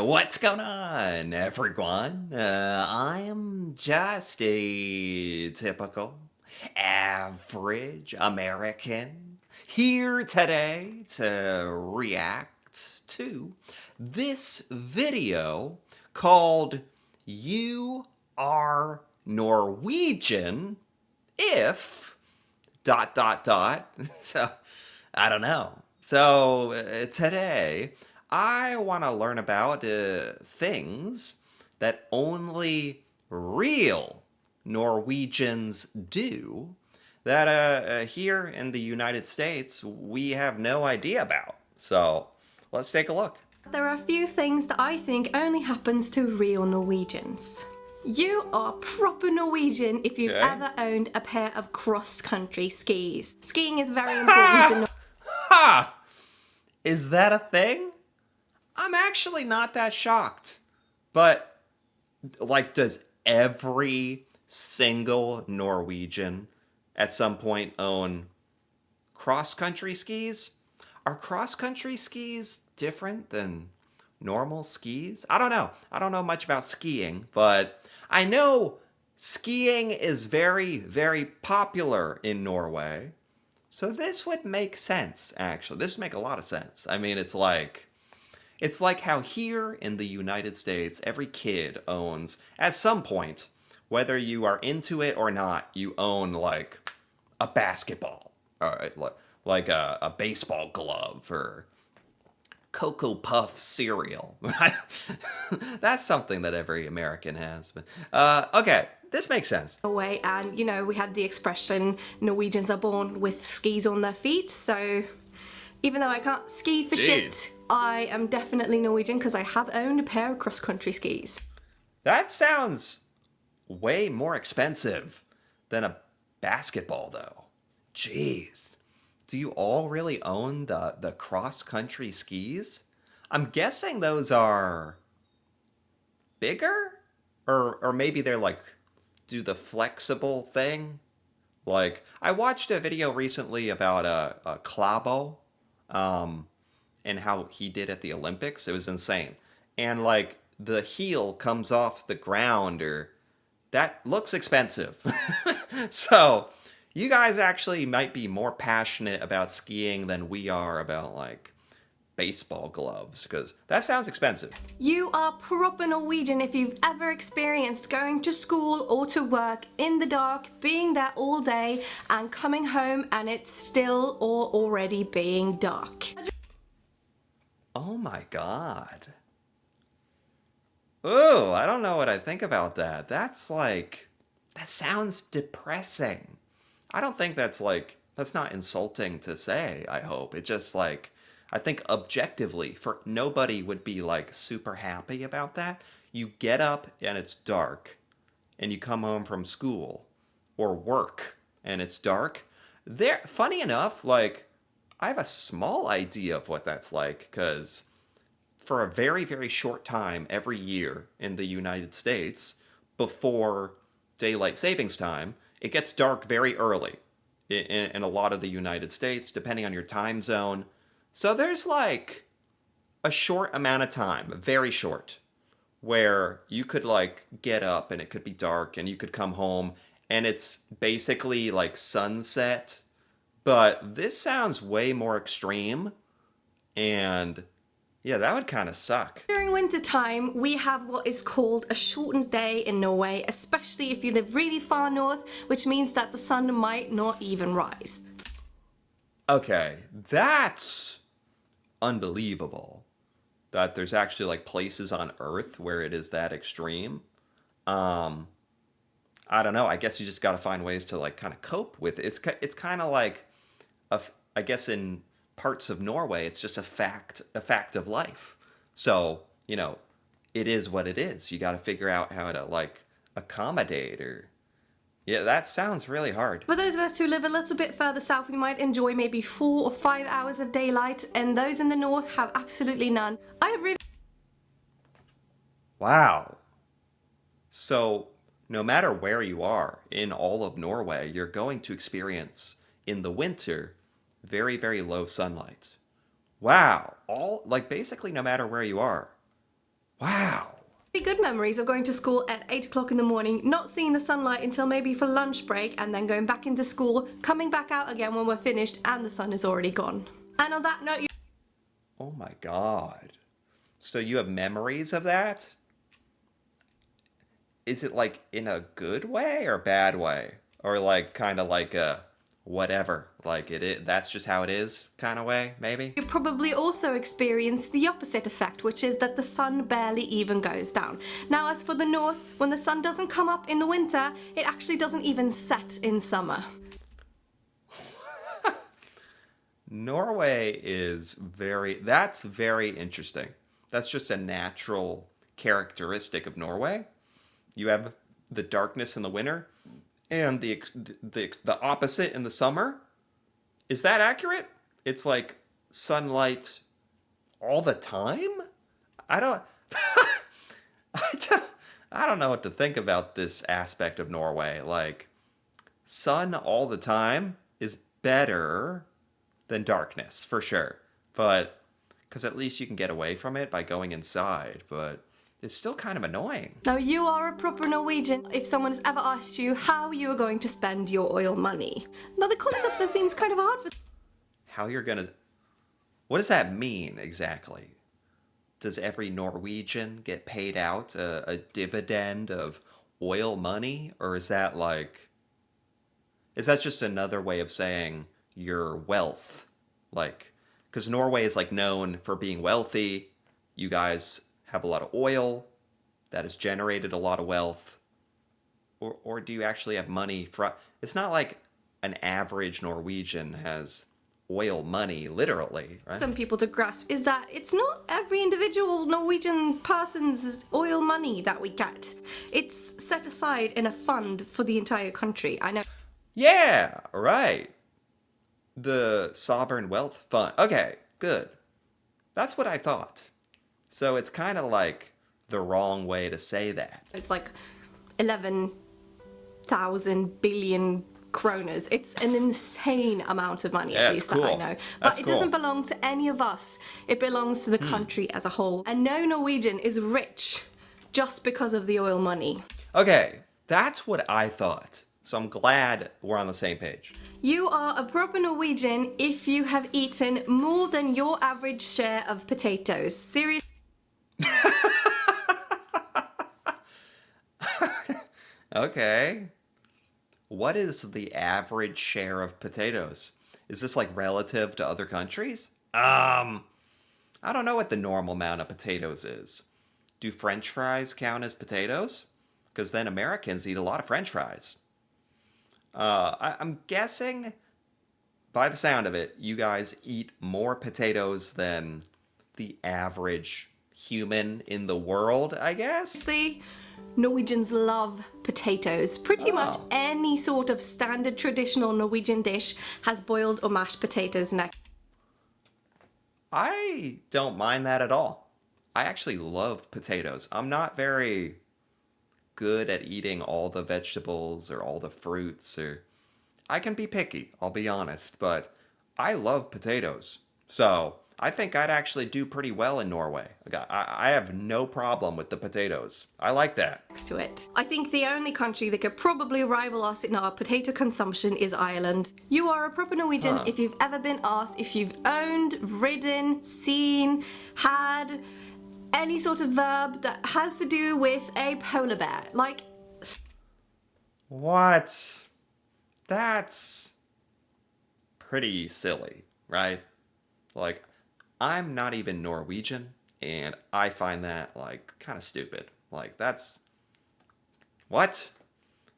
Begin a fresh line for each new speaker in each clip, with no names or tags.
What's going on, everyone? I am just a typical, average American here today to react to this video called You Are Norwegian If dot dot dot. So, I don't know. So, today, I want to learn about things that only real Norwegians do that here in the United States we have no idea about. So, let's take a look.
There are a few things that I think only happens to real Norwegians. You are proper Norwegian if you've
Okay.
ever owned a pair of cross-country skis. Skiing is very important to
Ha! Is that a thing? I'm actually not that shocked. But, like, does every single Norwegian at some point own cross-country skis? Are cross-country skis different than normal skis? I don't know. I don't know much about skiing, but I know skiing is very, very popular in Norway. So this would make sense, actually. This would make a lot of sense. I mean, it's like how here in the United States, every kid owns, at some point, whether you are into it or not, you own like a basketball, all right, like a baseball glove or Cocoa Puff cereal. That's something that every American has. But okay, this makes sense.
Norway, and we had the expression Norwegians are born with skis on their feet. So even though I can't ski for shit, I am definitely Norwegian because I have owned a pair of cross-country skis.
That sounds way more expensive than a basketball, though. Jeez. Do you all really own the cross-country skis? I'm guessing those are bigger? Or maybe they're like, do the flexible thing? Like, I watched a video recently about a Klabo, and how he did at the Olympics. It was insane. And like the heel comes off the ground, or that looks expensive. So you guys actually might be more passionate about skiing than we are about like baseball gloves, because that sounds expensive.
You are proper Norwegian if you've ever experienced going to school or to work in the dark, being there all day, and coming home and it's still or already being dark.
Oh my god. Ooh, I don't know what I think about that. That sounds depressing. I don't think that's not insulting to say, I hope. It just I think objectively, for nobody would be like super happy about that. You get up and it's dark, and you come home from school or work and it's dark. Funny enough, I have a small idea of what that's like, because for a very, very short time every year in the United States, before daylight savings time, it gets dark very early in a lot of the United States, depending on your time zone. So there's like a short amount of time, very short, where you could get up and it could be dark and you could come home and it's basically like sunset. But this sounds way more extreme, and yeah, that would kind of suck.
During winter time, we have what is called a shortened day in Norway, especially if you live really far north, which means that the sun might not even rise.
Okay, that's unbelievable. That there's actually places on Earth where it is that extreme. I don't know. I guess you just got to find ways to kind of cope with it. It's kind of like I guess in parts of Norway, it's just a fact of life. So, it is what it is. You got to figure out how to accommodate, or yeah, that sounds really hard.
For those of us who live a little bit further south, we might enjoy maybe 4 or 5 hours of daylight, and those in the north have absolutely none. I have really
Wow. So, no matter where you are in all of Norway, you're going to experience in the winter very, very low sunlight. Wow. Basically no matter where you are. Wow.
Good memories of going to school at 8 o'clock in the morning, not seeing the sunlight until maybe for lunch break, and then going back into school, coming back out again when we're finished and the sun is already gone. And on that note,
Oh my God. So you have memories of that? Is it like in a good way or bad way? Or like kind of like a whatever, like that's just how it is kind of way, maybe?
you probably also experience the opposite effect, which is that the sun barely even goes down. Now, as for the north, when the sun doesn't come up in the winter, it actually doesn't even set in summer.
Norway is that's very interesting. That's just a natural characteristic of Norway. You have the darkness in the winter and the opposite in the summer. Is that accurate? It's like sunlight all the time? I don't I don't, I don't know what to think about this aspect of Norway. Like sun all the time is better than darkness for sure. But because at least you can get away from it by going inside, but it's still kind of annoying.
Now, you are a proper Norwegian if someone has ever asked you how you are going to spend your oil money. Now, the concept that seems kind of hard for...
How you're gonna... What does that mean exactly? Does every Norwegian get paid out a dividend of oil money? Or is that like... Is that just another way of saying your wealth? Like, because Norway is like known for being wealthy. You guys have a lot of oil that has generated a lot of wealth. Or do you actually have money from... It's not like an average Norwegian has oil money, literally, right?
some people to grasp is that it's not every individual Norwegian person's oil money that we get. It's set aside in a fund for the entire country. I know.
Yeah, right. The Sovereign Wealth Fund. Okay, good. That's what I thought. So it's kind of like the wrong way to say that.
It's like 11,000 billion kroners. It's an insane amount of money,
Yeah,
at
it's
least that I
cool.
know.
That's
But it
cool.
doesn't belong to any of us. It belongs to the country as a whole. And no Norwegian is rich just because of the oil money.
Okay, that's what I thought. So I'm glad we're on the same page.
You are a proper Norwegian if you have eaten more than your average share of potatoes. Seriously.
Okay. What is the average share of potatoes? Is this like relative to other countries? I don't know what the normal amount of potatoes is. Do French fries count as potatoes? Because then Americans eat a lot of French fries. I'm guessing, by the sound of it, you guys eat more potatoes than the average human in the world, I guess?
Norwegians love potatoes. Pretty much
Oh.
any sort of standard traditional Norwegian dish has boiled or mashed potatoes next.
I don't mind that at all. I actually love potatoes. I'm not very good at eating all the vegetables or all the fruits, or I can be picky, I'll be honest, but I love potatoes. So I think I'd actually do pretty well in Norway. I have no problem with the potatoes. I like that.
To it. I think the only country that could probably rival us in our potato consumption is Ireland. You are a proper Norwegian if you've ever been asked if you've owned, ridden, seen, had any sort of verb that has to do with a polar bear. Like,
What? That's pretty silly, right? Like, I'm not even Norwegian, and I find that, like, kind of stupid. Like, that's... What?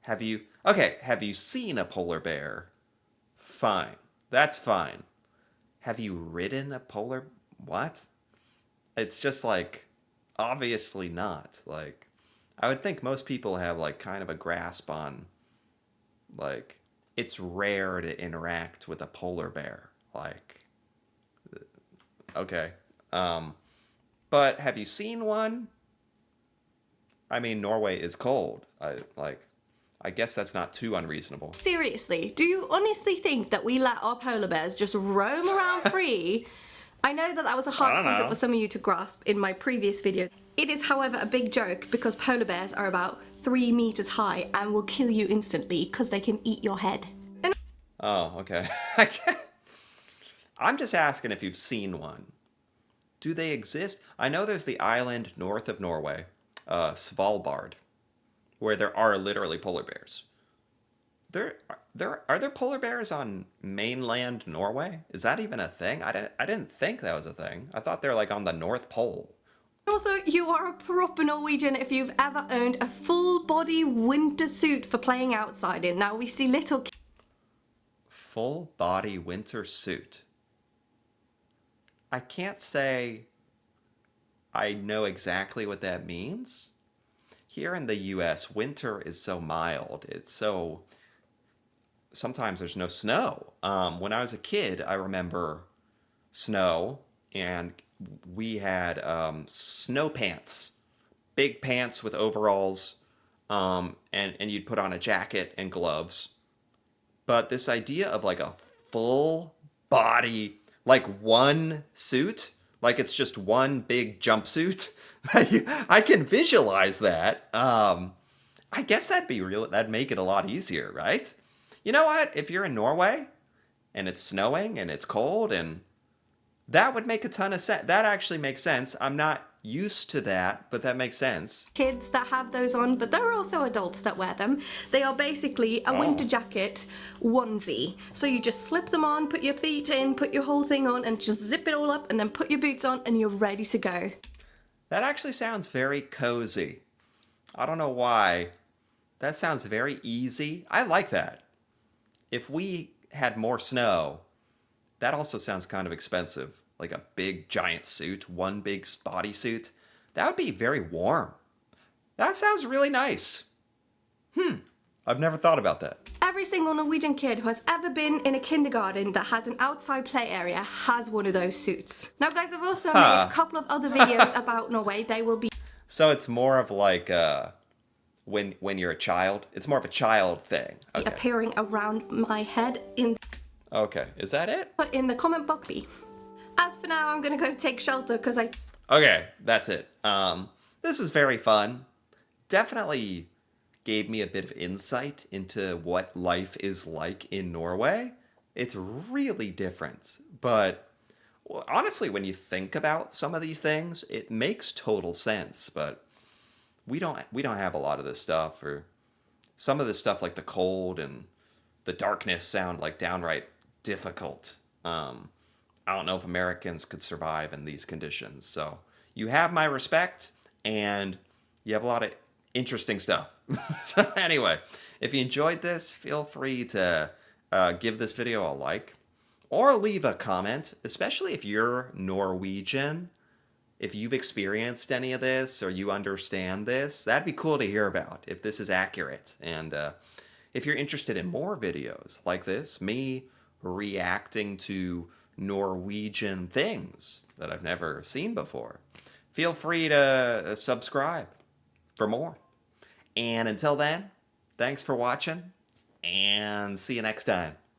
Have you... Okay, have you seen a polar bear? Fine. That's fine. Have you ridden a polar... What? It's just, like, obviously not. Like, I would think most people have, like, kind of a grasp on, like, it's rare to interact with a polar bear. Like, okay. But have you seen one? I mean, Norway is cold. I guess that's not too unreasonable.
seriously, do you honestly think that we let our polar bears just roam around free? I know that that was a
I
hard
don't
concept
know.
for some of you to grasp in my previous video. It is, however, a big joke because polar bears are about 3 meters high and will kill you instantly because they can eat your head.
Oh, okay. I can't- I'm just asking if you've seen one. Do they exist? I know there's the island north of Norway, Svalbard, where there are literally polar bears. Are there polar bears on mainland Norway? Is that even a thing? I didn't think that was a thing. I thought they're like on the North Pole.
Also, you are a proper Norwegian if you've ever owned a full body winter suit for playing outside in. Now we see little
Full body winter suit. I can't say I know exactly what that means. Here in the US, winter is so mild. It's so sometimes there's no snow. When I was a kid, I remember snow, and we had snow pants, big pants with overalls, and you'd put on a jacket and gloves. But this idea of like a full body, like one suit, like it's just one big jumpsuit, I can visualize that. I guess that'd be real. That'd make it a lot easier, right? You know what? If you're in Norway and it's snowing and it's cold, and that would make a ton of sense. That actually makes sense. I'm not used to that, but that makes sense.
kids that have those on, but there are also adults that wear them. They are basically a winter jacket onesie. So you just slip them on, put your feet in, put your whole thing on, and just zip it all up, and then put your boots on, and you're ready to go.
That actually sounds very cozy. I don't know why. That sounds very easy. I like that. If we had more snow, that also sounds kind of expensive. Like a big giant suit, one big spotty suit. That would be very warm. That sounds really nice. I've never thought about that.
Every single Norwegian kid who has ever been in a kindergarten that has an outside play area has one of those suits. Now guys, I've also made a couple of other videos about Norway. They will be
So it's more of like when you're a child. It's more of a child thing. Okay.
appearing around my head
Okay. Is that it?
in the comment box. As for now, I'm gonna go take shelter because I
Okay, that's it. This was very fun. Definitely gave me a bit of insight into what life is like in Norway. It's really different, but well, honestly, when you think about some of these things, it makes total sense. But we don't have a lot of this stuff, or some of this stuff like the cold and the darkness sound like downright difficult. I don't know if Americans could survive in these conditions. So you have my respect, and you have a lot of interesting stuff. So anyway, if you enjoyed this, feel free to give this video a like or leave a comment, especially if you're Norwegian. If you've experienced any of this or you understand this, that'd be cool to hear about if this is accurate. And if you're interested in more videos like this, me reacting to Norwegian things that I've never seen before, feel free to subscribe for more. And until then, thanks for watching, and see you next time.